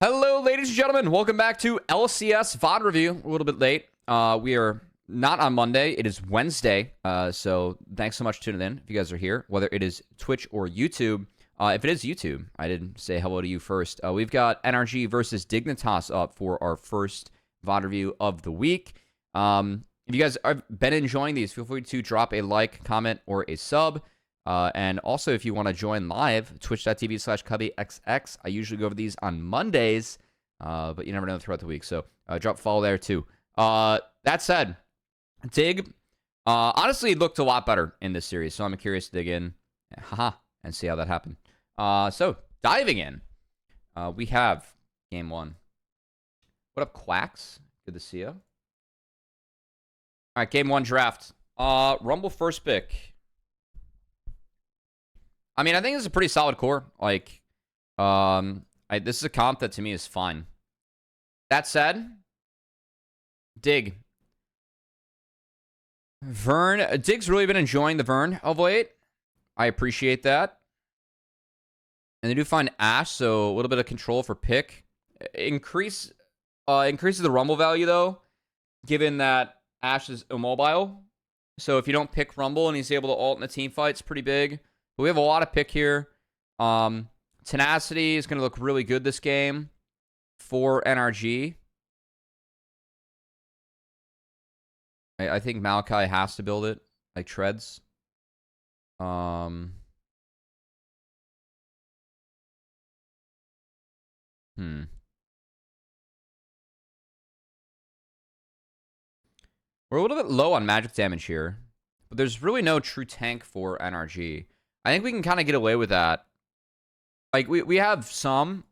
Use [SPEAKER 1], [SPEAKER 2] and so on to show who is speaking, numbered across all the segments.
[SPEAKER 1] Hello, ladies and gentlemen. Welcome back to LCS VoD review. A little bit late. We are not on Monday. It is Wednesday. So thanks so much for tuning in. If you guys are here, whether it is Twitch or YouTube. If it is YouTube, I didn't say hello to you first. We've got NRG versus Dignitas up for our first VoD review of the week. If you guys have been enjoying these, feel free to drop a like, comment, or a sub. And also, if you want to join live, twitch.tv/CubbyXX. I usually go over these on Mondays, but you never know throughout the week. So drop follow there too. That said, Dig honestly looked a lot better in this series, so I'm curious to dig in and see how that happened. So diving in, we have game one. What up, Quacks? Good to see you. All right, game one draft. Rumble first pick. I mean, I think it's a pretty solid core. Like, this is a comp that to me is fine. That said, Dig. Vern. Dig's really been enjoying the Vern of late. I appreciate that. And they do find Ashe, so a little bit of control for pick. Increases the Rumble value, though, given that Ashe is immobile. So if you don't pick Rumble and he's able to ult in a team fight, it's pretty big. But we have a lot of pick here. Tenacity is going to look really good this game for NRG. I think Maokai has to build it, like treads. We're a little bit low on magic damage here, but there's really no true tank for NRG. I think we can kind of get away with that. Like, we have some.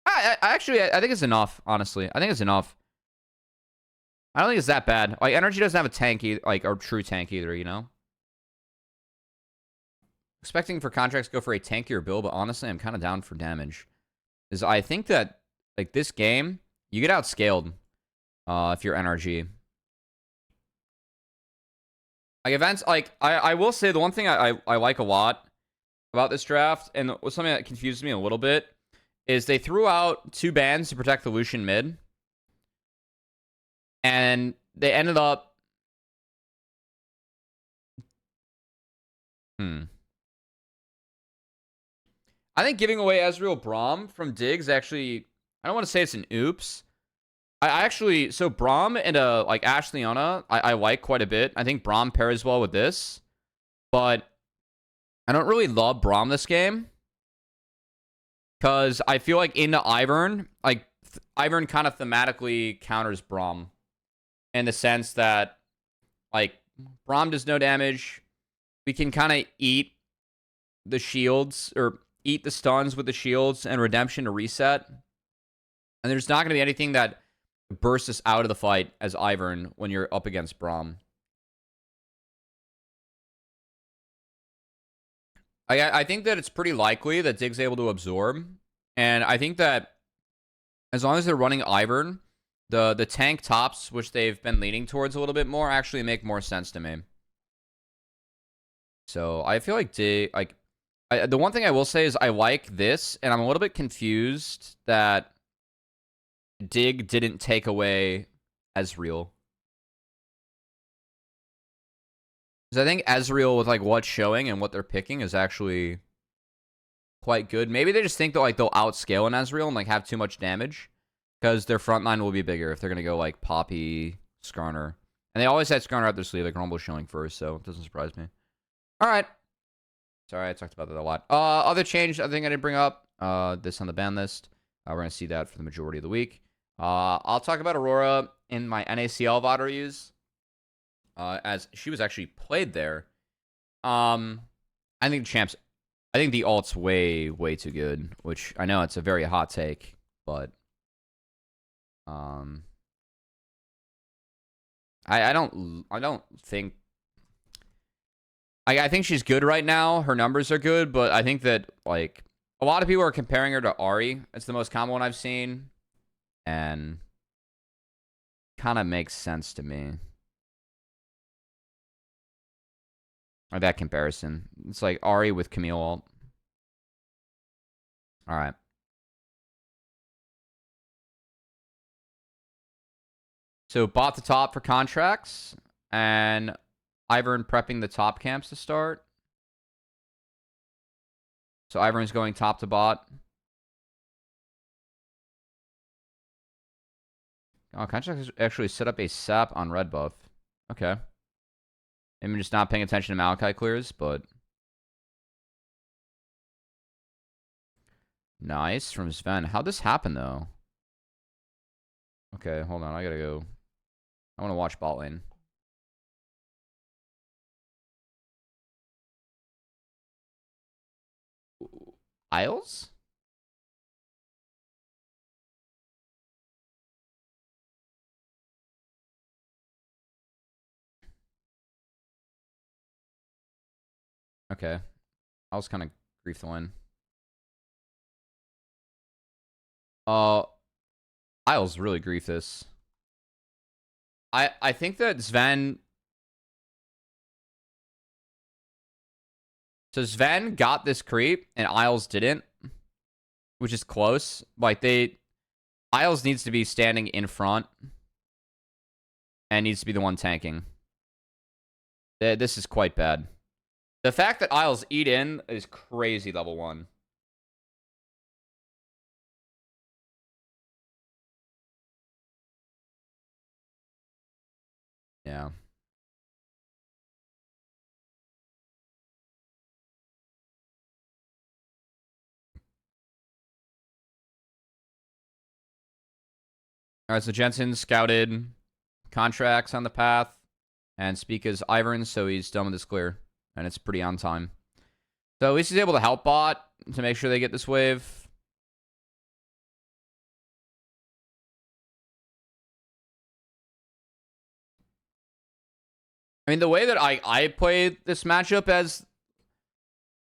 [SPEAKER 1] I think it's enough, honestly. I think it's enough. I don't think it's that bad. Like, NRG doesn't have a tank, like, or true tank either, you know? Expecting for contracts to go for a tankier build, but honestly, I'm kind of down for damage. Is I think that, like, this game, you get outscaled if you're NRG. Like, events, like, I will say the one thing I like a lot about this draft, and something that confuses me a little bit, is they threw out 2 bans to protect the Lucian mid. And they ended up... I think giving away Ezreal Braum from Diggs actually... I don't want to say it's an oops. I actually... So Braum and like Ashe Leona, I like quite a bit. I think Braum pairs well with this. But I don't really love Braum this game. Because I feel like into Ivern, like Ivern kind of thematically counters Braum. In the sense that, like, Braum does no damage. We can kind of eat the shields, or eat the stuns with the shields and redemption to reset. And there's not going to be anything that bursts us out of the fight as Ivern when you're up against Braum. I think that it's pretty likely that Dig's able to absorb. And I think that as long as they're running Ivern, the tank tops, which they've been leaning towards a little bit more, actually make more sense to me. So I feel like the one thing I will say is I like this, and I'm a little bit confused that Dig didn't take away Ezreal. Because I think Ezreal, with like what's showing and what they're picking, is actually quite good. Maybe they just think that like they'll outscale an Ezreal and like have too much damage. Because their front line will be bigger if they're going to go like Poppy, Skarner. And they always had Skarner up their sleeve, like Rumble's showing first, so it doesn't surprise me. All right. Sorry, I talked about that a lot. Other change I think I didn't bring up, this on the ban list. We're going to see that for the majority of the week. I'll talk about Aurora in my NACL VoD reviews, as she was actually played there. I think the ult's way, way too good, which I know it's a very hot take, but... I don't think... I think she's good right now. Her numbers are good, but I think that, like, a lot of people are comparing her to Ahri. It's the most common one I've seen. And kind of makes sense to me. Like that comparison. It's like Ahri with Camille ult. Alright. So bought the top for contracts, and Ivern prepping the top camps to start. So Ivern's going top to bot. Oh, contracts actually set up a sap on red buff. Okay. I'm just not paying attention to Maokai clears, but... Nice from Sven. How'd this happen, though? Okay, hold on. I gotta go. I want to watch bot lane. Isles? Okay. I was kind of grief the lane. Isles really grief this. I think that Sven... So Sven got this creep, and Isles didn't. Which is close. Like, Isles needs to be standing in front. And needs to be the one tanking. This is quite bad. The fact that Isles eat in is crazy level 1. Yeah. Alright, so Jensen scouted contracts on the path. And Spica's Ivern, so he's done with his clear. And it's pretty on time. So at least he's able to help bot to make sure they get this wave. I mean, the way that I play this matchup as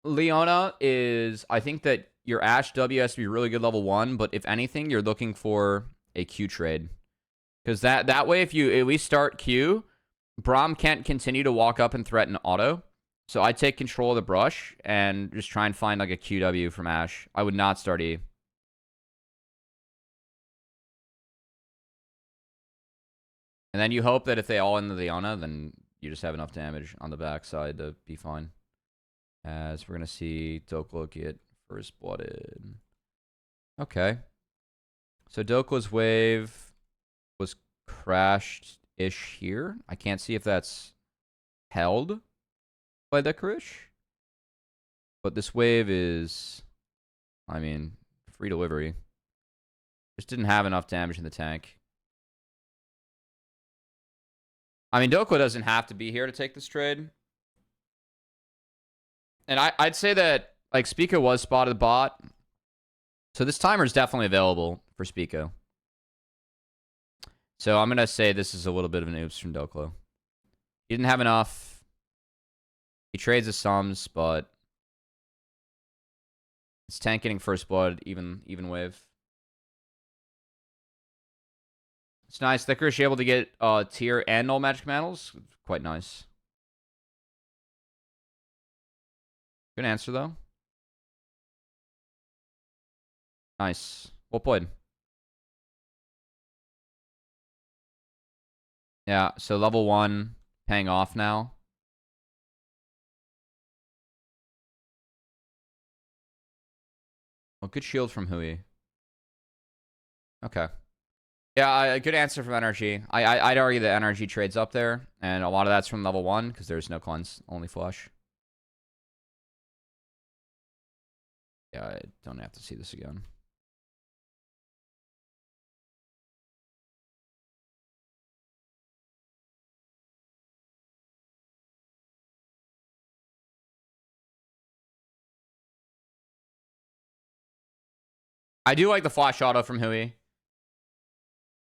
[SPEAKER 1] Leona is, I think that your Ashe W has to be really good level 1, but if anything, you're looking for a Q trade. Because that way, if you at least start Q, Braum can't continue to walk up and threaten auto. So I take control of the brush and just try and find like a QW from Ashe. I would not start E. And then you hope that if they all end the Leona, then you just have enough damage on the backside to be fine. As we're going to see Doklo get first blooded. Okay. So Dokla's wave was crashed-ish here. I can't see if that's held by the Krish. But this wave is, I mean, free delivery. Just didn't have enough damage in the tank. I mean, Doklo doesn't have to be here to take this trade. And I'd say that, like, Spica was spotted bot. So this timer is definitely available for Spica. So I'm going to say this is a little bit of an oops from Doklo. He didn't have enough. He trades his sums, but it's tank getting first blood, even wave. It's nice. Thickerish able to get tier and null magic mantles. Quite nice. Good answer, though. Nice. Well played. Yeah, so level 1 paying off now. Well, good shield from Hui. Okay. Yeah, good answer from NRG. I'd argue that NRG trades up there, and a lot of that's from level 1, because there's no cleanse, only flush. Yeah, I don't have to see this again. I do like the flash auto from Hui.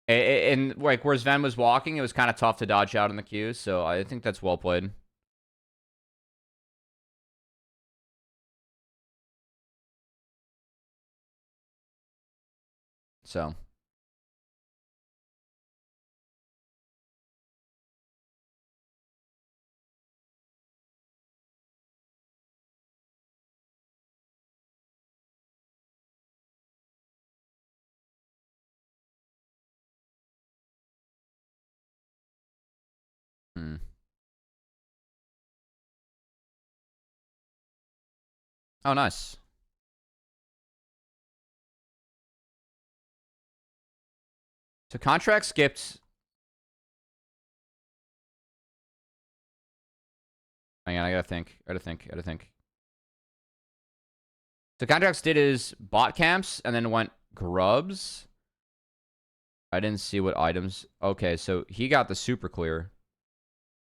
[SPEAKER 1] And like where Sven was walking, it was kind of tough to dodge out in the queue, so I think that's well played. So Oh, nice. So contract skipped. Hang on, I gotta think. So contracts did his bot camps and then went grubs. I didn't see what items. Okay, so he got the super clear.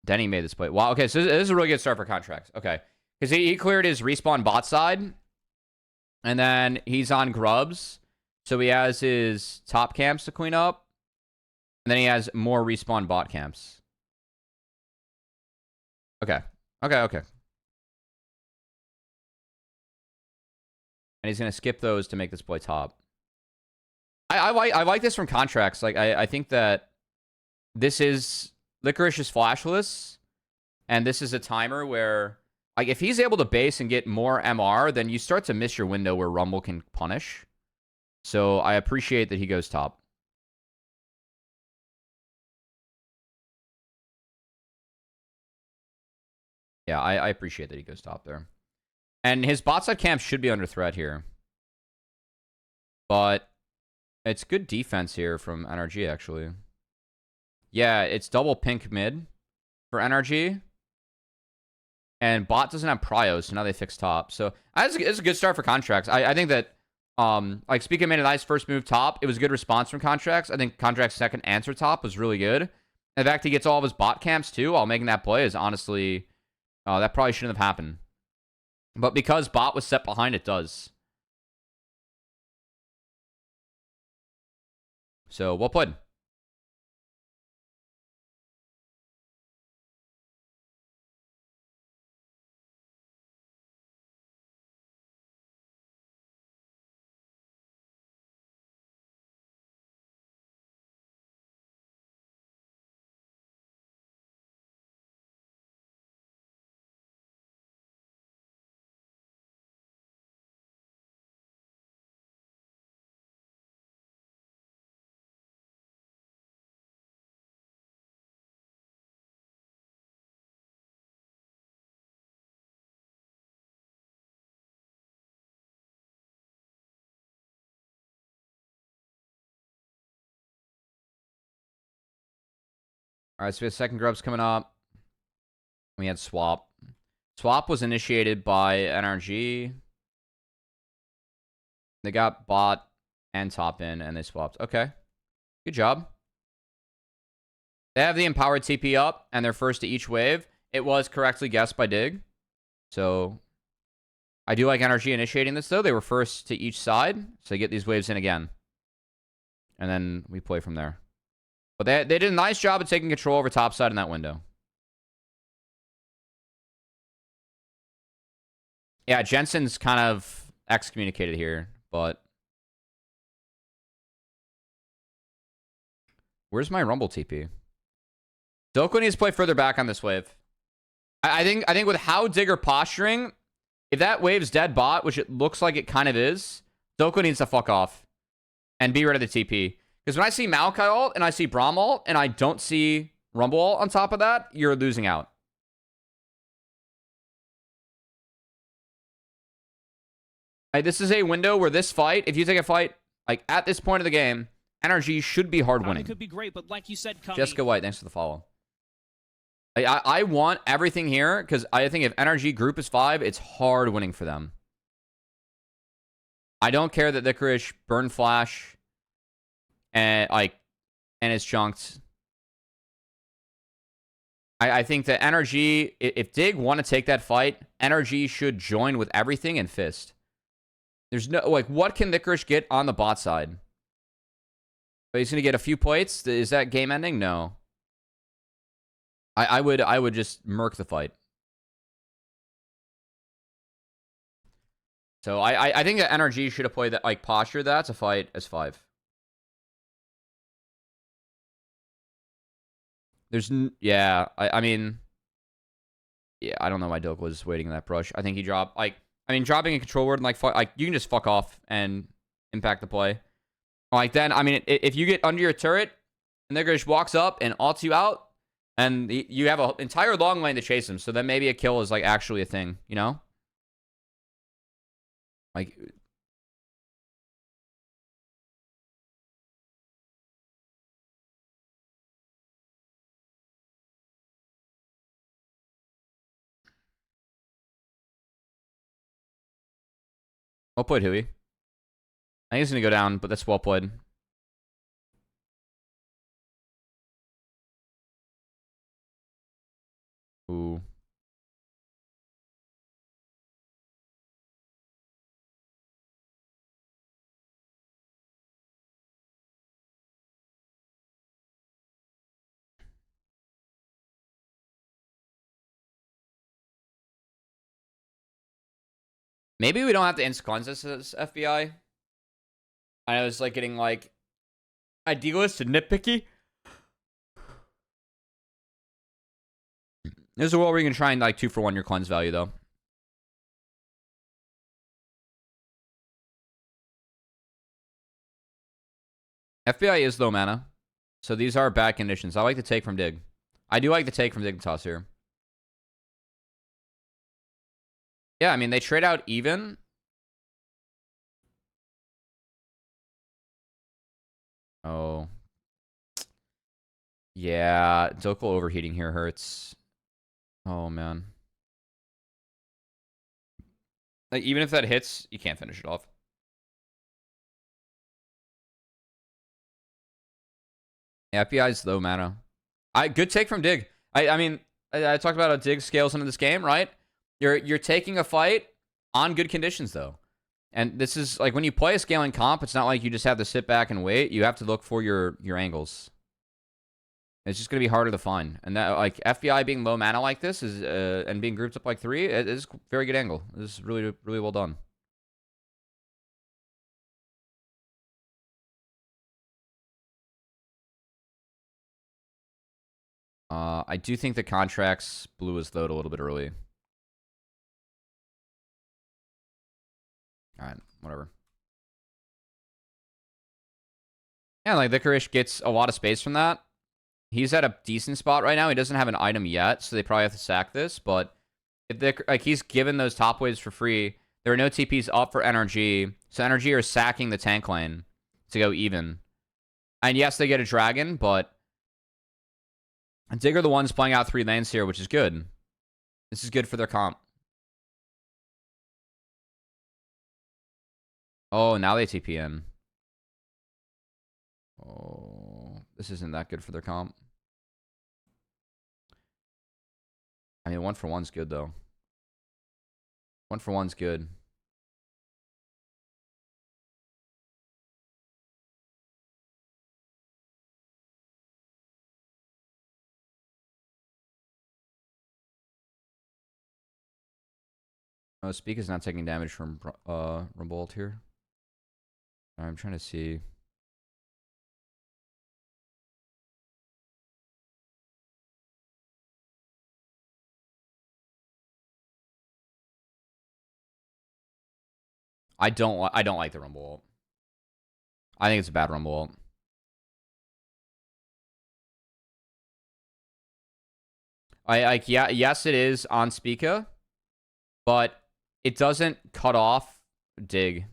[SPEAKER 1] Then he made this play. Wow, okay, so this is a really good start for contracts. Okay. Because he cleared his respawn bot side. And then he's on grubs. So he has his top camps to clean up. And then he has more respawn bot camps. Okay. Okay. And he's going to skip those to make this play top. I like this from contracts. Like, I think that this is... Licorice is flashless. And this is a timer where... Like, if he's able to base and get more MR, then you start to miss your window where Rumble can punish. So I appreciate that he goes top. Yeah, I appreciate that he goes top there. And his bot side camp should be under threat here. But it's good defense here from NRG, actually. Yeah, it's double pink mid for NRG. And bot doesn't have prio, so now they fix top. So it's a good start for contracts. I think that, like, Speaker made a nice first move top. It was a good response from contracts. I think contracts' second answer top was really good. In fact, he gets all of his bot camps, too, while making that play is honestly... that probably shouldn't have happened. But because bot was set behind, it does. So, well played. All right, so we have second grubs coming up. We had swap. Swap was initiated by NRG. They got bot and top in, and they swapped. Okay. Good job. They have the empowered TP up, and they're first to each wave. It was correctly guessed by Dig. So, I do like NRG initiating this, though. They were first to each side, so they get these waves in again. And then we play from there. But they did a nice job of taking control over top side in that window. Yeah, Jensen's kind of excommunicated here, but... Where's my Rumble TP? Doko needs to play further back on this wave. I think with how Digger posturing, if that wave's dead bot, which it looks like it kind of is, Doko needs to fuck off and be rid of the TP. Because when I see Maokai ult and I see Braum ult and I don't see Rumble ult on top of that, you're losing out. This is a window where this fight, if you take a fight, like at this point of the game, NRG should be hard winning.
[SPEAKER 2] It could be great, but like you said, Cubby,
[SPEAKER 1] Jessica White, thanks for the follow. I want everything here because I think if NRG group is 5, it's hard winning for them. I don't care that Licorice burn flash and it's chunked. I think that NRG, if Dig want to take that fight, NRG should join with everything and fist. There's no, like, what can Licorice get on the bot side? But he's going to get a few plates. Is that game ending? No. I would just murk the fight. So I think that NRG should have played that, like, posture that to fight as 5. Yeah, I mean, yeah, I don't know why Doak was waiting in that brush. I think he dropped, like, I mean, dropping a control word and, like, you can just fuck off and impact the play. Like, then, I mean, if you get under your turret and Nigger just walks up and ults you out, and you have an entire long lane to chase him, so then maybe a kill is, like, actually a thing, you know? Like, well played, Huey. I think he's gonna go down, but that's well played. Ooh. Maybe we don't have to insta cleanse this as FBI. I know it's like getting like idealist and nitpicky. There's a world where you can try and like 2-for-1 your cleanse value though. FBI is low mana, so these are bad conditions. I like to take from Dig. I do like to take from Dignitas here. Yeah, I mean, they trade out even. Oh. Yeah, Dokal overheating here hurts. Oh, man. Like, even if that hits, you can't finish it off. Yeah, FBI's low mana. Good take from Dig. I mean, I talked about how Dig scales into this game, right? You're taking a fight on good conditions, though. And this is, like, when you play a scaling comp, it's not like you just have to sit back and wait. You have to look for your angles. It's just going to be harder to find. And that, like, FBI being low mana like this is and being grouped up like 3, it is a very good angle. This is really, really well done. I do think the contracts blew his load a little bit early. All right, whatever. Yeah, like, Licorice gets a lot of space from that. He's at a decent spot right now. He doesn't have an item yet, so they probably have to sack this. But if like, he's given those top waves for free, there are no TPs up for NRG. So NRG are sacking the tank lane to go even. And yes, they get a dragon, but Dig are the ones playing out 3 lanes here, which is good. This is good for their comp. Oh, now they TP in. Oh, this isn't that good for their comp. I mean, 1-for-1's good, though. 1-for-1's good. Oh, Speak is not taking damage from Rumbolt here. I'm trying to see. I don't like the Rumble ult. I think it's a bad Rumble ult. Yes, it is on Spica, but it doesn't cut off Dig.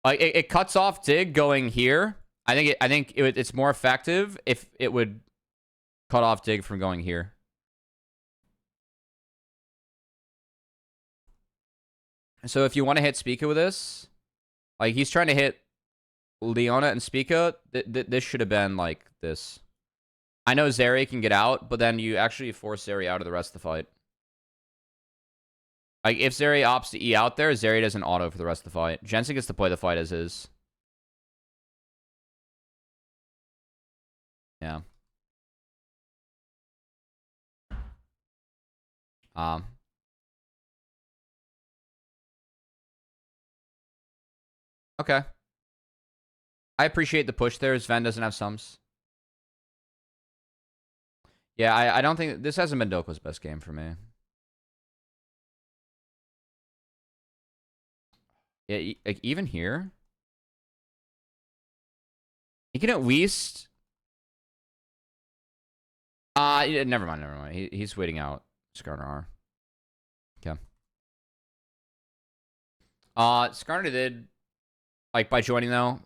[SPEAKER 1] Like it cuts off Dig going here. I think it's more effective if it would cut off Dig from going here. So if you want to hit Spica with this, like he's trying to hit Leona and Spica, this should have been like this. I know Zeri can get out, but then you actually force Zeri out of the rest of the fight. Like, if Zeri opts to E out there, Zeri doesn't auto for the rest of the fight. Jensen gets to play the fight as is. Yeah. Okay. I appreciate the push there. Sven doesn't have sums. Yeah, I don't think... This hasn't been Doko's best game for me. Yeah, like, even here... He can at least... Yeah, never mind. He's waiting out Skarner R. Okay. Skarner did, like, by joining, though,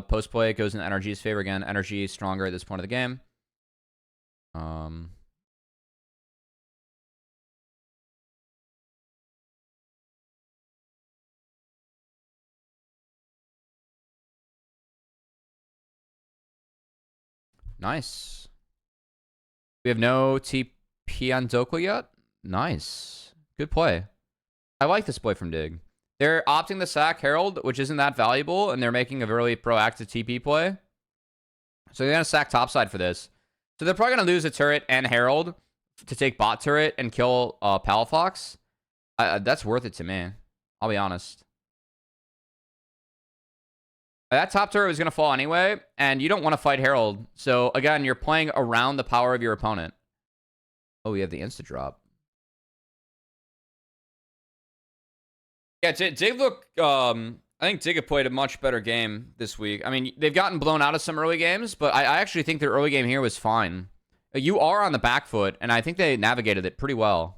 [SPEAKER 1] post-play, it goes in NRG's favor again. NRG is stronger at this point of the game. Nice. We have no TP on Dokla yet. Nice. Good play. I like this play from Dig. They're opting the sack Herald, which isn't that valuable, and they're making a really proactive TP play. So they're going to sack topside for this. So they're probably going to lose a turret and Herald to take bot turret and kill Palafox. That's worth it to me. I'll be honest. That top turret was going to fall anyway, and you don't want to fight Herald. So, again, you're playing around the power of your opponent. Oh, we have the insta-drop. Yeah, Dig look... I think Dig have played a much better game this week. I mean, they've gotten blown out of some early games, but I actually think their early game here was fine. You are on the back foot, and I think they navigated it pretty well.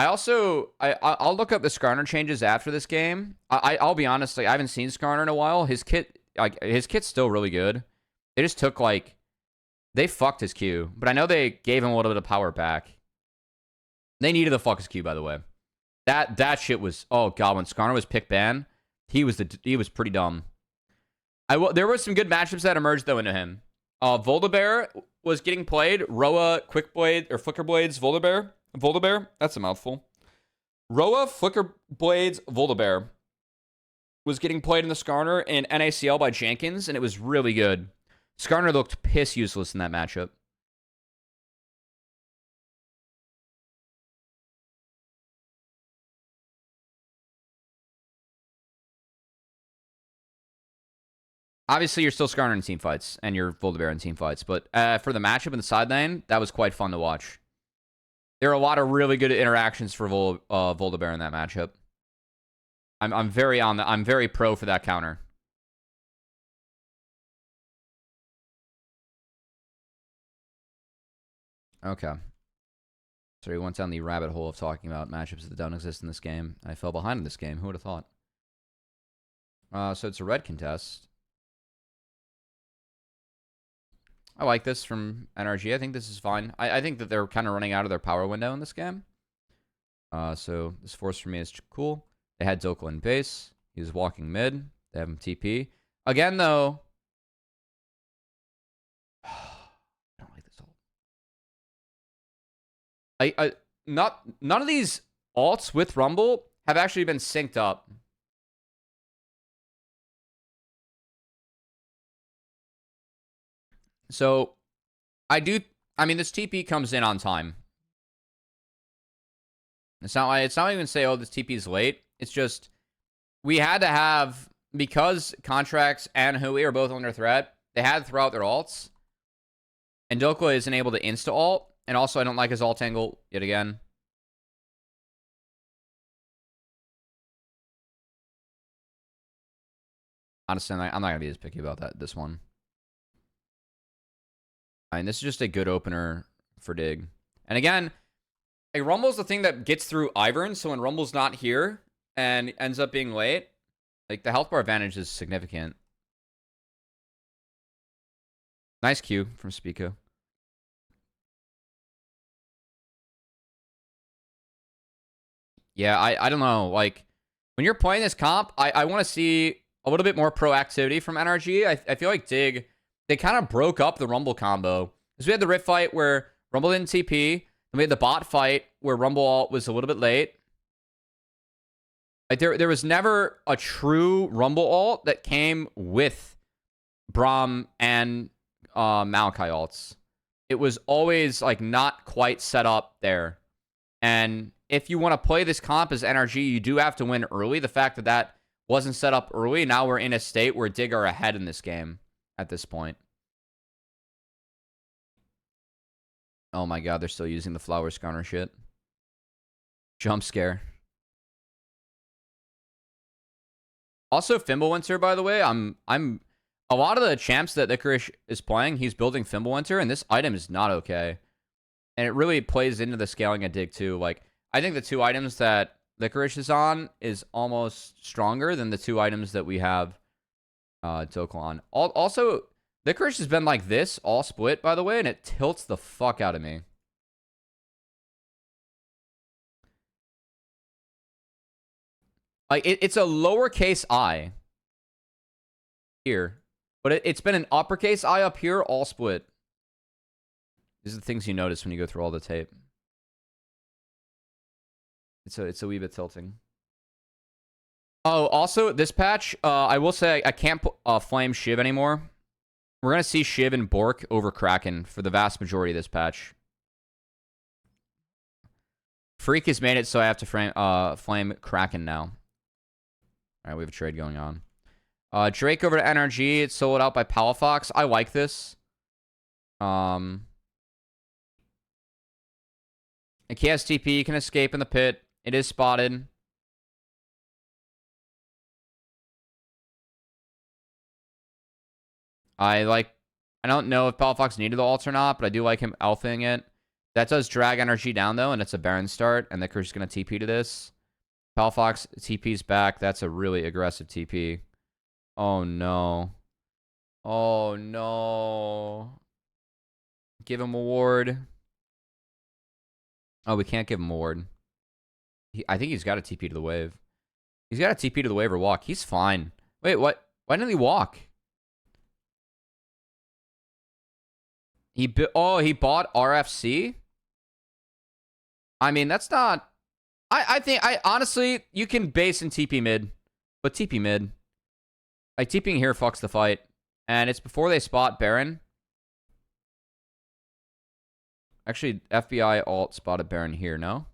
[SPEAKER 1] I'll look up the Skarner changes after this game. I'll be honest, like, I haven't seen Skarner in a while. His kit's still really good. They just took, like, they fucked his Q, but I know they gave him a little bit of power back. They needed to fuck his Q, by the way. That shit was, oh god, when Skarner was pick ban, he was pretty dumb. There were some good matchups that emerged though into him. Voldabear was getting played. Roa, Quick Blade, or Flicker Blades, Voldabear, that's a mouthful. Roa, Flicker Blades, Voldabear was getting played in the Skarner in NACL by Jenkins, and it was really good. Skarner looked piss useless in that matchup. Obviously, you're still Skarner in team fights, and you're Voldabear in team fights, but for the matchup in the side lane, that was quite fun to watch. There are a lot of really good interactions for Voldabear in that matchup. I'm very pro for that counter. Okay. So we went down the rabbit hole of talking about matchups that don't exist in this game. I fell behind in this game. Who would have thought? So it's a red contest. I like this from NRG. I think this is fine. I think that they're kind of running out of their power window in this game. So this force for me is cool. They had Dokla in base. He was walking mid. They have him TP. Again, though... I don't like this ult. None of these alts with Rumble have actually been synced up. So, I mean, this TP comes in on time. It's not even say, oh, this TP is late. It's just, we had to have, because Contracts and Hui are both under threat, they had to throw out their alts. And Dokla isn't able to insta-ult. And also, I don't like his ult angle yet again. Honestly, I'm not going to be as picky about this one. I mean, this is just a good opener for Dig. And again, like, Rumble's the thing that gets through Ivern, so when Rumble's not here and ends up being late, like, the health bar advantage is significant. Nice Q from Spico. Yeah, I don't know. Like, when you're playing this comp, I want to see a little bit more proactivity from NRG. I feel like Dig... They kind of broke up the Rumble combo. Because we had the Rift fight where Rumble didn't TP. Then we had the bot fight where Rumble ult was a little bit late. Like there was never a true Rumble ult that came with Braum and Maokai ults. It was always like not quite set up there. And if you want to play this comp as NRG, you do have to win early. The fact that that wasn't set up early, now we're in a state where Dig are ahead in this game. At this point. Oh my god, they're still using the flower Skarner shit. Jump scare. Also, Fimbulwinter, by the way, I'm a lot of the champs that Licorice is playing, he's building Fimbulwinter, and this item is not okay. And it really plays into the scaling at Dig too. Like, I think the 2 items that Licorice is on is almost stronger than the 2 items that we have Dokal on. Also, Licorice has been like this all split, by the way, and it tilts the fuck out of me. Like, it's a lowercase I here, but it's been an uppercase I up here all split. These are the things you notice when you go through all the tape. It's a wee bit tilting. Oh, also, this patch, I will say I can't flame Shiv anymore. We're going to see Shiv and Bork over Kraken for the vast majority of this patch. Freak has made it so I have to flame Kraken now. All right, we have a trade going on. Drake over to NRG. It's soloed out by Palafox. I like this. And KSTP can escape in the pit. It is spotted. I don't know if Palafox needed the ult or not, but I do like him alphaing it. That does drag NRG down, though, and it's a Baron start, and the Kur's going to TP to this. Palafox TP's back. That's a really aggressive TP. Oh, no. Oh, no. Give him a ward. Oh, we can't give him a ward. I think he's got a TP to the wave. He's got a TP to the wave or walk. He's fine. Wait, what? Why didn't he walk? He bought RFC? I mean, that's not... I think, honestly, you can base in TP mid. But TP mid. Like, TPing here fucks the fight. And it's before they spot Baron. Actually, FBI alt spotted Baron here, no?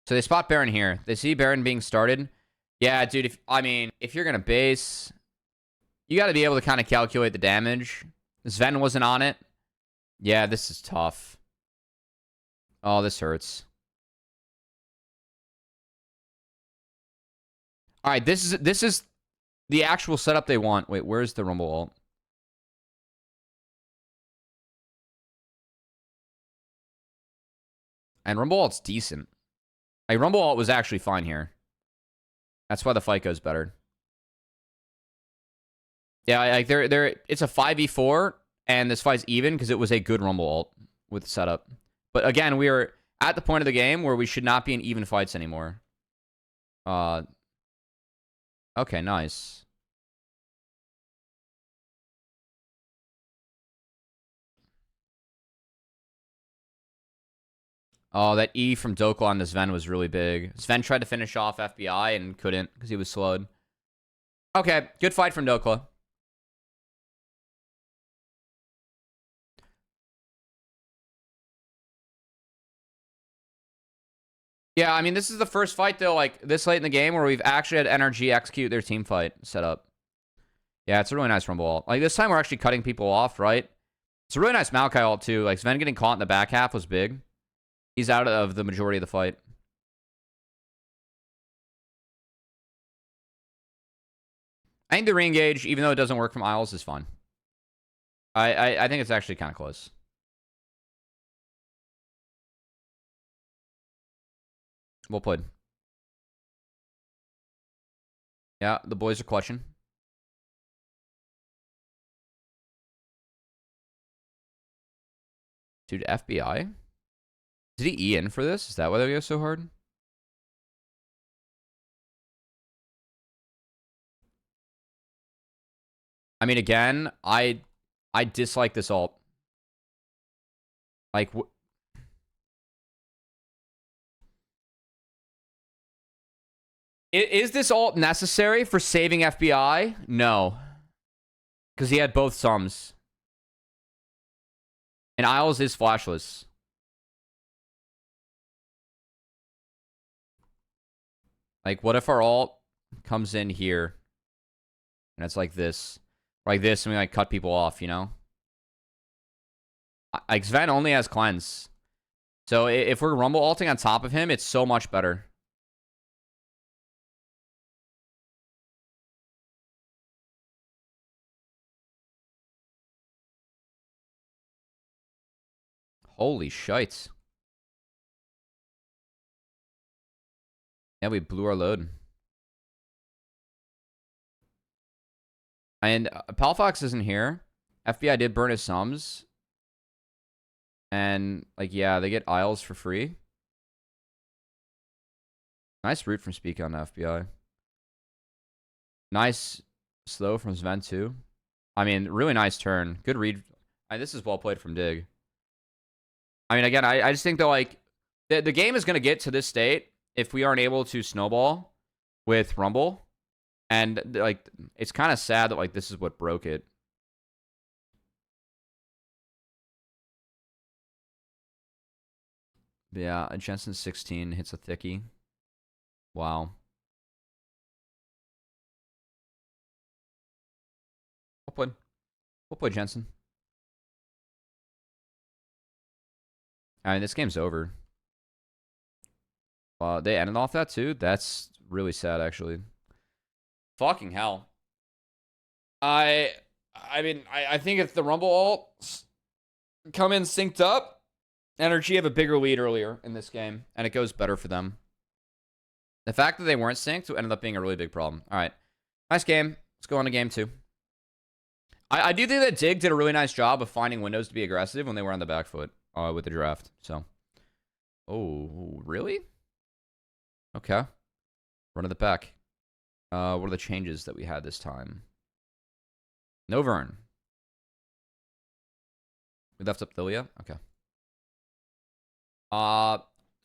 [SPEAKER 1] So they spot Baron here. They see Baron being started. Yeah, dude, if you're going to base... You got to be able to kind of calculate the damage. Sven wasn't on it. Yeah, this is tough. Oh, this hurts. All right, this is the actual setup they want. Wait, where's the Rumble ult? And Rumble ult's decent. Like, Rumble ult was actually fine here. That's why the fight goes better. Yeah, like it's a 5v4, and this fight's even because it was a good Rumble ult with setup. But again, we are at the point of the game where we should not be in even fights anymore. Okay, nice. Oh, that E from Dokal on to Sven was really big. Sven tried to finish off FBI and couldn't because he was slowed. Okay, good fight from Dokal. Yeah, I mean, this is the first fight, though, like, this late in the game where we've actually had NRG execute their team fight setup. Yeah, it's a really nice Rumble ult. Like, this time we're actually cutting people off, right? It's a really nice Maokai ult, too. Like, Sven getting caught in the back half was big. He's out of the majority of the fight. I think the re-engage, even though it doesn't work from Isles, is fun. I think it's actually kind of close. Well played. Yeah, the boys are clutching. Dude, FBI? Did he E in for this? Is that why they go so hard? I mean, again, I dislike this ult. Like, is this ult necessary for saving FBI? No. Because he had both sums. And Isles is flashless. Like, what if our ult comes in here? And it's like this. Like this, and we, like, cut people off, you know? Like, Sven only has cleanse. So if we're Rumble ulting on top of him, it's so much better. Holy shite. Yeah, we blew our load. And Palfox isn't here. FBI did burn his sums. And, like, yeah, they get Isles for free. Nice root from Speak on the FBI. Nice slow from Sven, too. I mean, really nice turn. Good read. This is well played from Dig. I mean, again, I just think that, like, the game is going to get to this state if we aren't able to snowball with Rumble. And, like, it's kind of sad that, like, this is what broke it. But yeah, Jensen 16 hits a thickie. Wow. We'll play Jensen. I mean, this game's over. They ended off that too? That's really sad, actually. Fucking hell. I mean, I think if the Rumble ults come in synced up, NRG have a bigger lead earlier in this game, and it goes better for them. The fact that they weren't synced ended up being a really big problem. All right. Nice game. Let's go on to game 2. I do think that Dig did a really nice job of finding windows to be aggressive when they were on the back foot with the draft. So, oh, really? Okay. Run of the pack. What are the changes that we had this time? No Vern. We left up Lilia? Okay.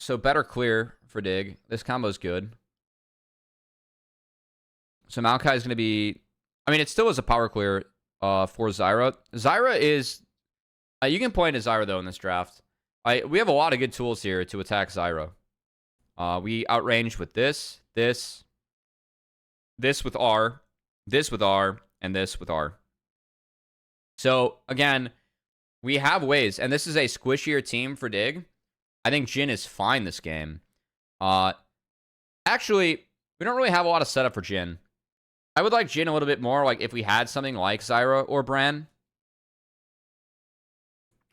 [SPEAKER 1] So better clear for Dig. This combo's good. So Maokai is going to be... I mean, it still is a power clear for Zyra. Zyra is... you can point at Zyra, though, in this draft. We have a lot of good tools here to attack Zyra. We outrange with this with R, this with R, and this with R. So, again, we have ways, and this is a squishier team for Dig. I think Jhin is fine this game. Actually, we don't really have a lot of setup for Jhin. I would like Jhin a little bit more, like if we had something like Zyra or Bran.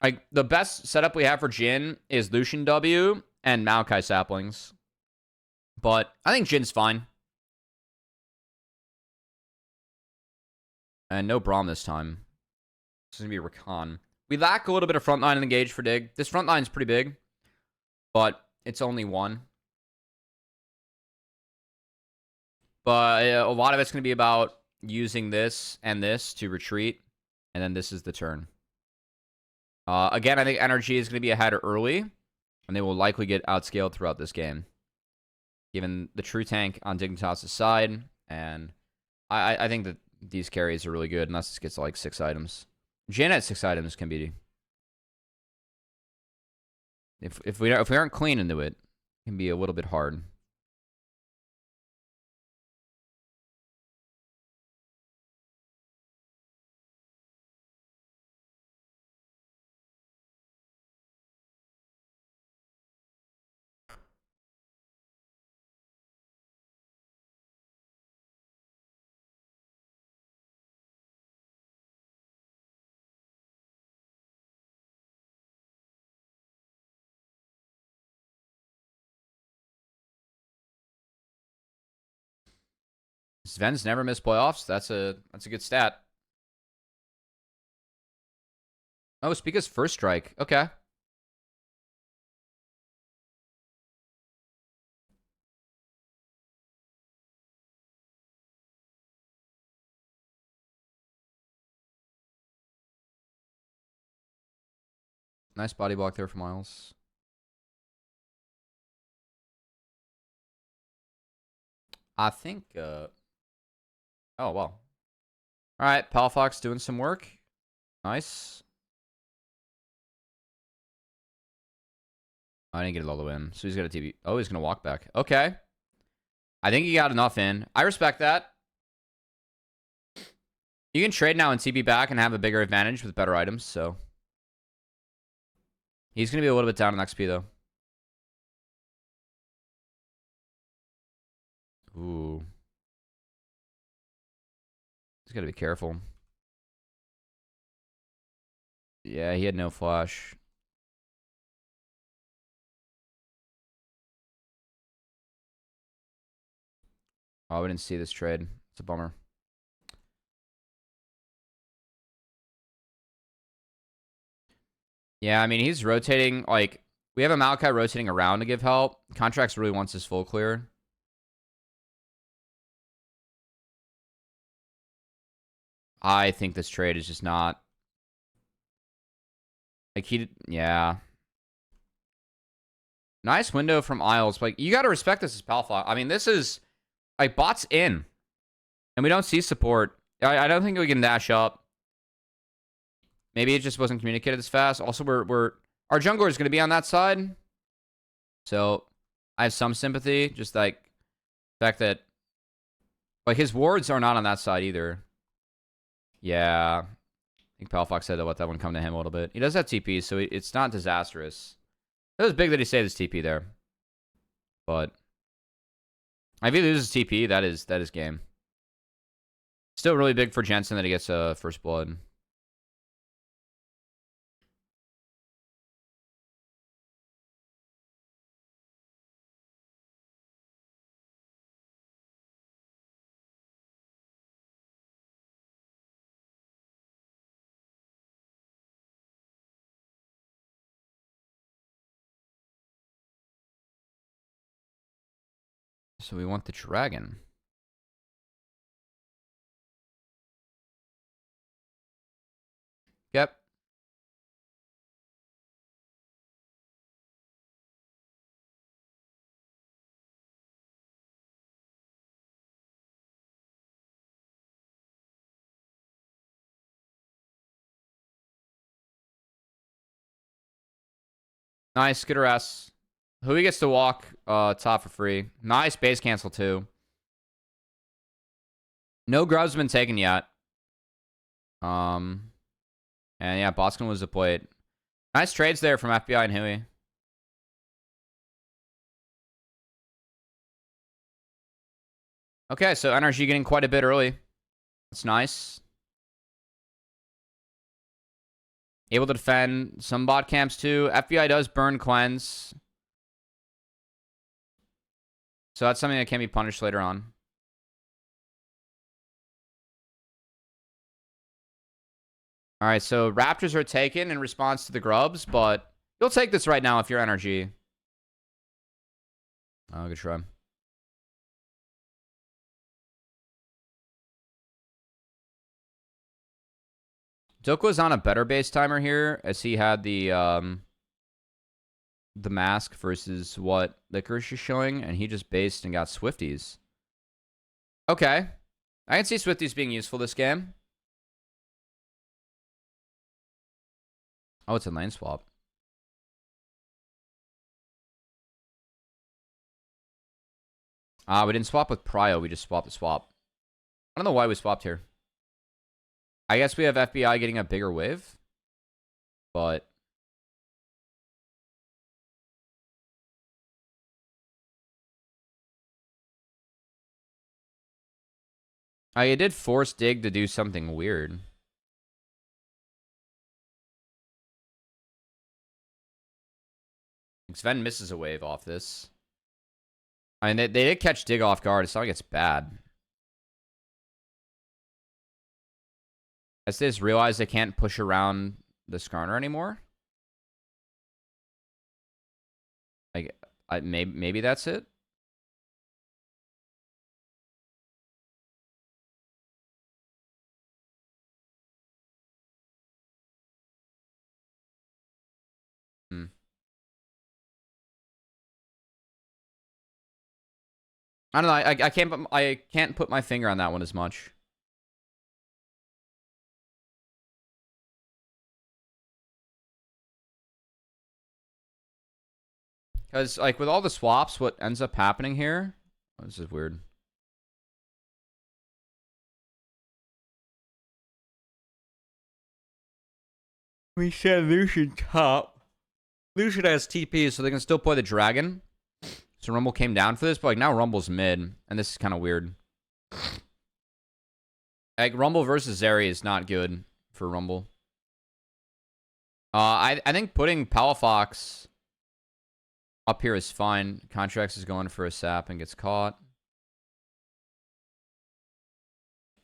[SPEAKER 1] Like, the best setup we have for Jhin is Lucian W and Maokai saplings. But I think Jin's fine. And no Braum this time. This is going to be Rakan. We lack a little bit of frontline in the gauge for Dig. This frontline is pretty big. But it's only one. But a lot of it's going to be about using this and this to retreat. And then this is the turn. Again, I think NRG is going to be ahead early. And they will likely get outscaled throughout this game. Given the true tank on Dignitas' side. And I think that these carries are really good. Unless this gets like 6 items. Jhin at 6 items can be... If we aren't clean into it, it can be a little bit hard. Sven's never missed playoffs. That's a good stat. Oh, Spica's first strike. Okay. Nice body block there for Miles. I think, oh, well. All right, Palfox doing some work. Nice. I didn't get it all the way in, so he's got a TB. Oh, he's going to walk back. Okay. I think he got enough in. I respect that. You can trade now and TB back and have a bigger advantage with better items, so. He's going to be a little bit down on XP, though. Ooh. He's got to be careful. Yeah, he had no flash. Oh, we didn't see this trade. It's a bummer. Yeah, I mean, he's rotating. Like, we have a Maokai rotating around to give help. Contracts really wants his full clear. I think this trade is just not... Like, yeah. Nice window from Isles. Like, you got to respect this as Palfox. I mean, this is... Like, bot's in. And we don't see support. I don't think we can dash up. Maybe it just wasn't communicated as fast. Also, our jungler is going to be on that side. So, I have some sympathy. Just, like, the fact that... Like, his wards are not on that side either. Yeah. I think Palfox said to let that one come to him a little bit. He does have TP, so it's not disastrous. It was big that he saved his TP there. But if he loses TP, that is game. Still really big for Jensen that he gets first blood. So we want the dragon. Yep. Nice, Skitter S. Who he gets to walk top for free. Nice base cancel too. No grub's been taken yet. And yeah, Boston was deployed. Nice trades there from FBI and Huey. Okay, so NRG getting quite a bit early. That's nice. Able to defend some bot camps too. FBI does burn cleanse. So that's something that can be punished later on. Alright, so Raptors are taken in response to the grubs, but you'll take this right now if you're NRG. Oh, good try. Doak was on a better base timer here, as he had the mask versus what Licorice is showing, and he just based and got Swifties. Okay. I can see Swifties being useful this game. Oh, it's a lane swap. We didn't swap with Prio, we just swapped the swap. I don't know why we swapped here. I guess we have FBI getting a bigger wave. But I did force Dig to do something weird. Sven misses a wave off this. I mean, they did catch Dig off guard. It's not like it's bad. As they just realize they can't push around the Skarner anymore. Like, maybe that's it. I don't know. I can't put my finger on that one as much. Because, like, with all the swaps, what ends up happening here... Oh, this is weird. We said Lucian top. Lucian has TP, so they can still play the dragon. So Rumble came down for this, but, like, now Rumble's mid. And this is kind of weird. Like, Rumble versus Zeri is not good for Rumble. I think putting Palafox up here is fine. Contracts is going for a sap and gets caught.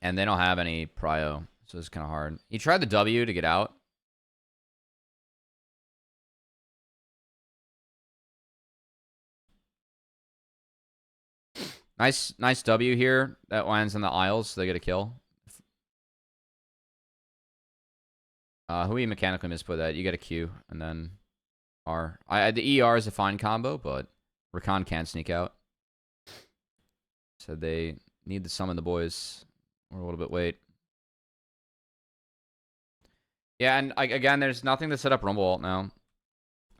[SPEAKER 1] And they don't have any prio, so it's kind of hard. He tried the W to get out. Nice W here. That lands on the Isles, so they get a kill. Who he mechanically misput that? You get a Q, and then R. The ER is a fine combo, but Rakan can't sneak out. So they need to summon the boys. We're a little bit late. Yeah, and again, there's nothing to set up Rumble Ult now.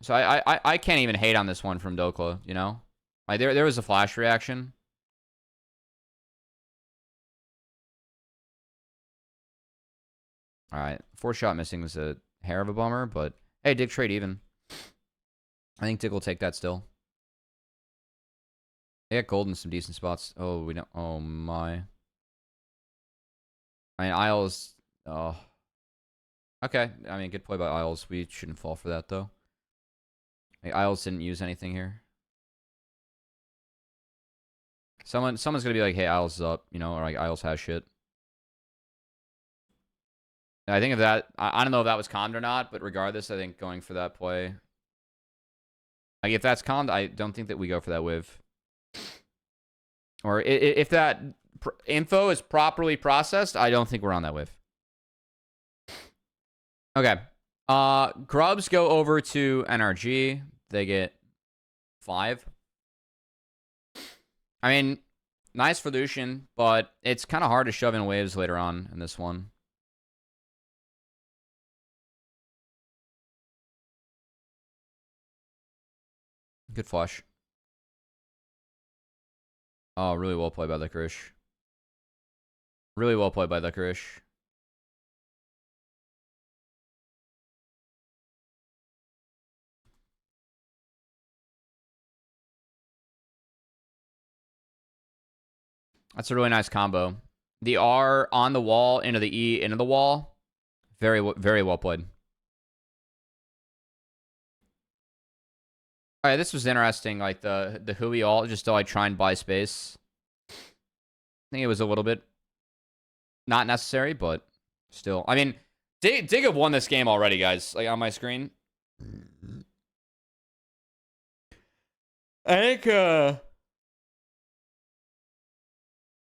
[SPEAKER 1] So I can't even hate on this one from Dokla, you know? Like there was a flash reaction. Alright. 4-shot missing is a hair of a bummer, but hey, Dig trade even. I think Dig will take that still. They got gold in some decent spots. Oh, we don't. Oh my. I mean, Isles. Oh. Okay. I mean, good play by Isles. We shouldn't fall for that though. Like, Isles didn't use anything here. Someone's gonna be like, "Hey, Isles is up," you know, or like Isles has shit. I think if that, I don't know if that was calmed or not, but regardless, I think going for that play. Like if that's calmed, I don't think that we go for that wave. Or if that info is properly processed, I don't think we're on that wave. Okay. Grubs go over to NRG. They get 5. I mean, nice for Lucian, but it's kind of hard to shove in waves later on in this one. Good flush. Oh, really well played by Licorice. Really well played by Licorice. That's a really nice combo. The R on the wall into the E into the wall. Very well played. All right, this was interesting. Like the Hui ult, just to like try and buy space. I think it was a little bit not necessary, but still. I mean, Dig have won this game already, guys. Like on my screen. I think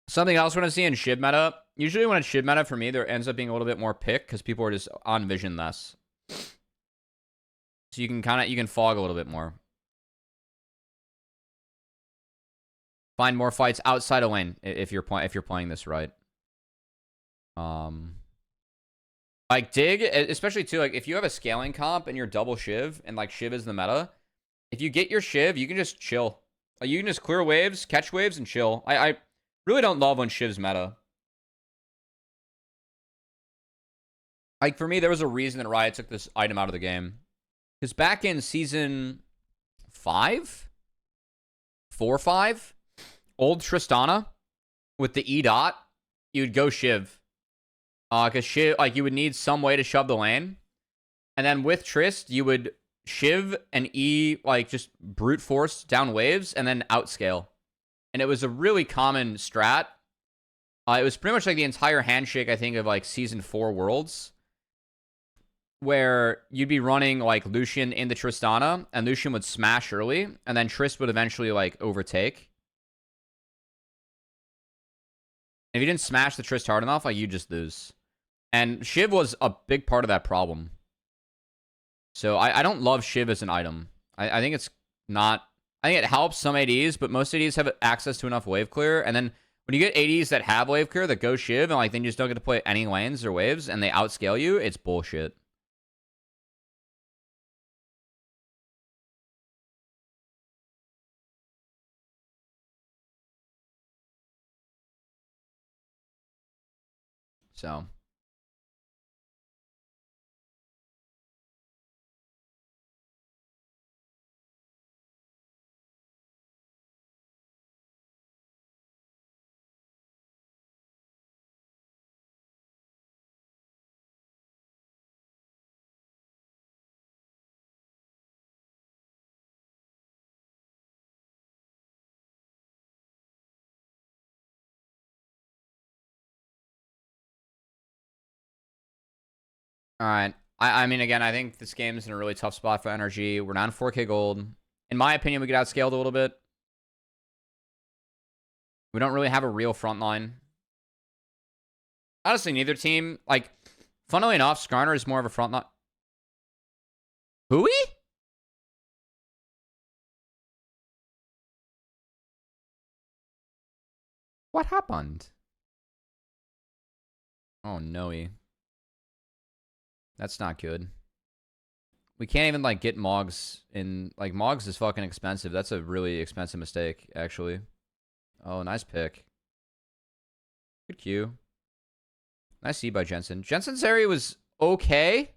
[SPEAKER 1] something else we're gonna see in Shib meta. Usually when it's Shib meta, for me, there ends up being a little bit more pick because people are just on vision less. So you can fog a little bit more. Find more fights outside of lane if you're playing this right. Like Dig, especially too, like if you have a scaling comp and you're double Shiv and like Shiv is the meta, if you get your Shiv, you can just chill. Like you can just clear waves, catch waves, and chill. I really don't love when Shiv's meta. Like for me, there was a reason that Riot took this item out of the game. Because back in season 5, 4, 5, old Tristana with the E dot, you'd go Shiv. Because Shiv, like, you would need some way to shove the lane. And then with Trist, you would Shiv and E, like, just brute force down waves and then outscale. And it was a really common strat. It was pretty much like the entire handshake, I think, of, like, Season 4 Worlds. Where you'd be running, like, Lucian into Tristana, and Lucian would smash early, and then Trist would eventually, like, overtake. If you didn't smash the Trist hard enough, like, you just lose. And Shiv was a big part of that problem. So I don't love Shiv as an item. I think it's not... I think it helps some ADs, but most ADs have access to enough wave clear. And then when you get ADs that have wave clear that go Shiv, and like then you just don't get to play any lanes or waves, and they outscale you, it's bullshit. So... All right. I mean, again, I think this game is in a really tough spot for NRG. We're not in 4K gold. In my opinion, we get outscaled a little bit. We don't really have a real front line. Honestly, neither team. Like, funnily enough, Skarner is more of a front line. Hui? What happened? Oh, no-y. That's not good. We can't even, like, get Mogs in... Like, Mogs is fucking expensive. That's a really expensive mistake, actually. Oh, nice pick. Good Q. Nice C by Jensen. Jensen's area was okay.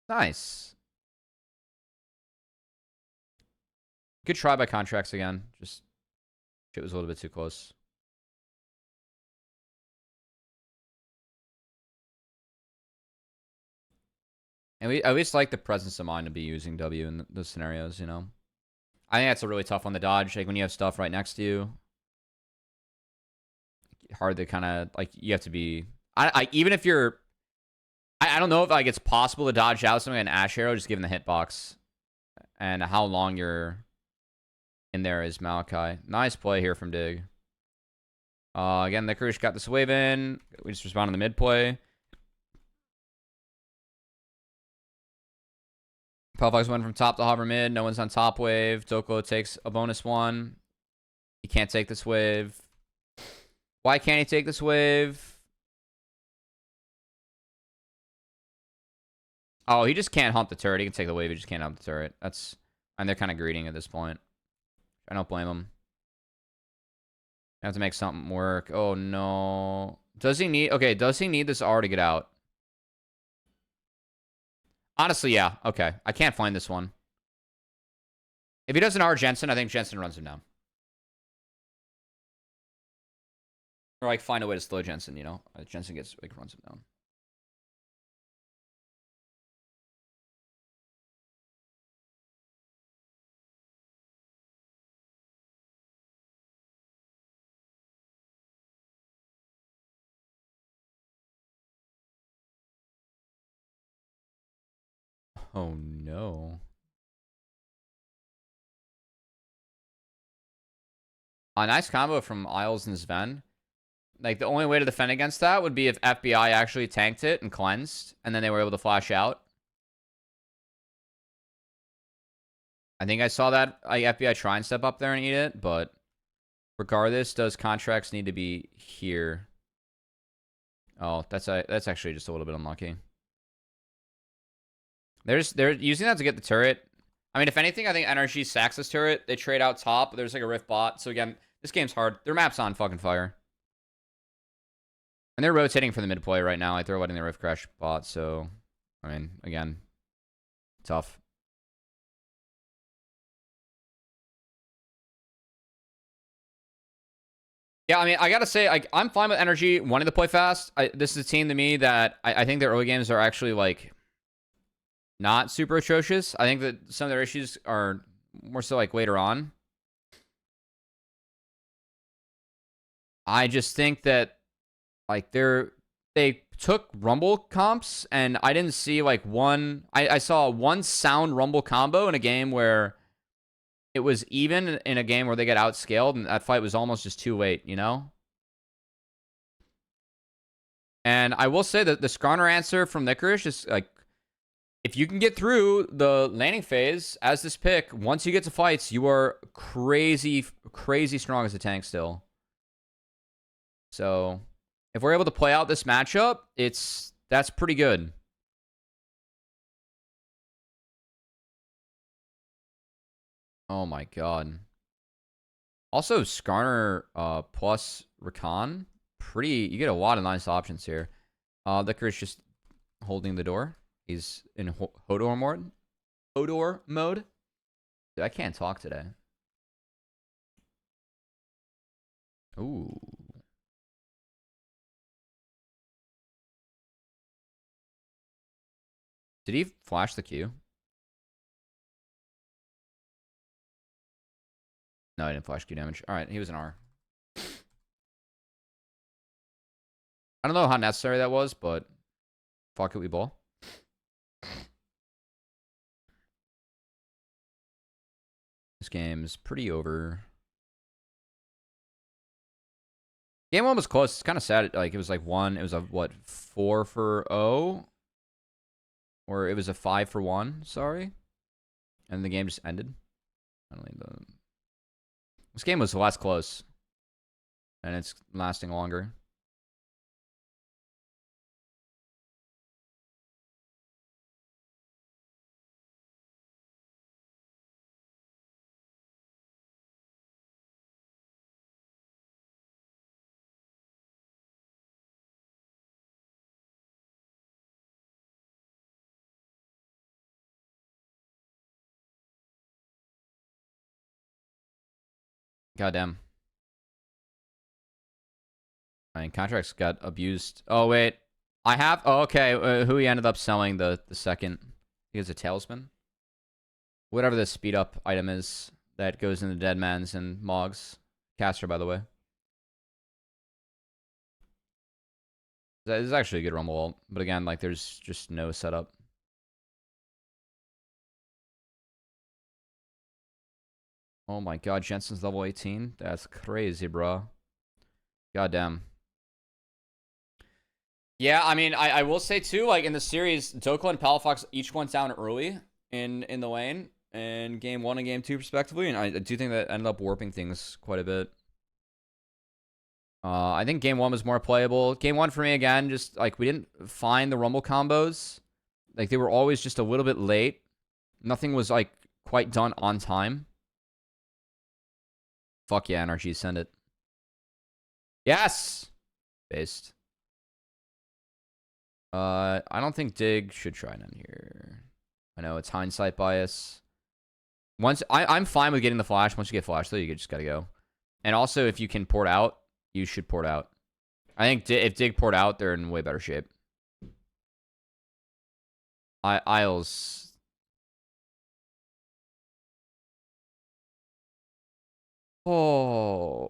[SPEAKER 1] Nice. Good try by Contracts again. Just... Shit was a little bit too close. And we at least like the presence of mind to be using W in those scenarios, you know? I think that's a really tough one to dodge. Like, when you have stuff right next to you. Hard to kind of, like, you have to be... even if you're... I don't know if, like, it's possible to dodge out something like an Ash Arrow, just given the hitbox. And how long you're in there is Malachi. Nice play here from Dig. Again, Licorice got this wave in. We just respond on the mid play. Pelfox went from top to hover mid. No one's on top wave. Doko takes a bonus one. He can't take this wave. Why can't he take this wave? Oh, he just can't hump the turret. He can take the wave. He just can't hump the turret. That's... And they're kind of greeting at this point. I don't blame him. I have to make something work. Oh, no. Does he need... Okay, does he need this R to get out? Honestly, yeah. Okay. I can't find this one. If he doesn't R Jensen, I think Jensen runs him down. Or, like, find a way to slow Jensen, you know? Jensen gets, like, runs him down. Oh, no. A nice combo from Isles and Sven. Like, the only way to defend against that would be if FBI actually tanked it and cleansed, and then they were able to flash out. I think I saw that FBI try and step up there and eat it, but regardless, does Contracts need to be here? Oh, that's actually just a little bit unlucky. They're using that to get the turret. I mean, if anything, I think NRG sacks this turret. They trade out top, but there's like a Rift bot. So again, this game's hard. Their map's on fucking fire. And they're rotating for the mid play right now. Like, they're letting the Rift crash bot. So, I mean, again, tough. Yeah, I mean, I gotta say, I'm fine with NRG wanting to play fast. This is a team to me that I think their early games are actually, like, not super atrocious. I think that some of their issues are more so, like, later on. I just think that, like, they took Rumble comps, and I didn't see, like, one... I saw one sound Rumble combo in a game where it was even in a game where they get outscaled, and that fight was almost just too late, you know? And I will say that the Skarner answer from Licorice is, like, if you can get through the landing phase as this pick, once you get to fights, you are crazy, crazy strong as a tank still. So, if we're able to play out this matchup, that's pretty good. Oh my god. Also, Skarner plus Rakan. You get a lot of nice options here. Licorice just holding the door. He's in Hodor mode. Hodor mode. Dude, I can't talk today. Ooh. Did he flash the Q? No, I didn't flash Q damage. Alright, he was an R. I don't know how necessary that was, but Fuck it, we ball. This game's pretty over. Game 1 was close. It's kind of sad. Like, it was like 1. It was a, what, 4-0? Or it was a 5-1, sorry. And the game just ended. I don't think this game was less close. And it's lasting longer. Goddamn. I mean, contracts got abused. Oh, wait. I have... Oh, okay. Who he ended up selling the second. He has a Tailspin. Whatever the speed up item is that goes into Deadmans and Mogs. Caster, by the way. That is actually a good Rumble ult. But again, like, there's just no setup. Oh my god, Jensen's level 18? That's crazy, bro. Goddamn. Yeah, I mean, I will say too, like in the series, Dokla and Palafox each went down early in the lane in game 1 and game 2 respectively, and I do think that ended up warping things quite a bit. I think game 1 was more playable. Game 1 for me, again, just like we didn't find the Rumble combos. Like they were always just a little bit late. Nothing was like quite done on time. Fuck yeah, NRG, send it. Yes! Based. I don't think Dig should try none here. I know it's hindsight bias. Once I'm fine with getting the flash. Once you get flash, though, you just gotta go. And also, if you can port out, you should port out. I think if Dig port out, they're in way better shape. Isles. Oh.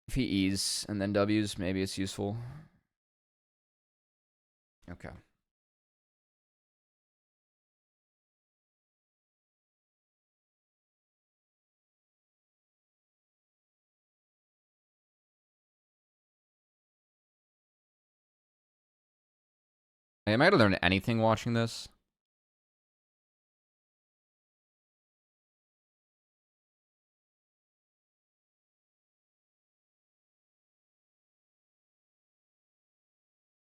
[SPEAKER 1] If he E's and then W's, maybe it's useful. Okay. Am I gonna learn anything watching this?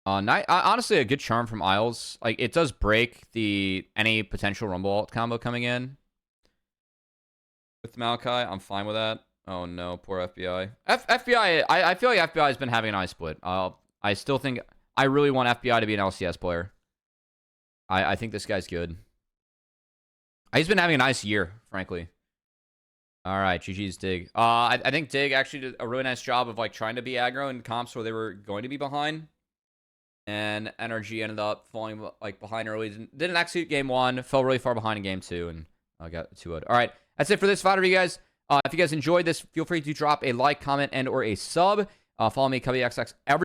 [SPEAKER 1] Honestly, a good charm from Isles. Like, it does break any potential Rumble ult combo coming in. With Maokai, I'm fine with that. Oh no, poor FBI. FBI, I feel like FBI has been having an eye split. I still think... I really want FBI to be an LCS player. I think this guy's good. He's been having a nice year, frankly. Alright, GG's Dig. I think Dig actually did a really nice job of like trying to be aggro in comps where they were going to be behind. And NRG ended up falling like behind early. Didn't execute game 1. Fell really far behind in game 2. And I got 2-0. Alright, that's it for this VoD, you guys. If you guys enjoyed this, feel free to drop a like, comment, and or a sub. Follow me, Cubby XX, every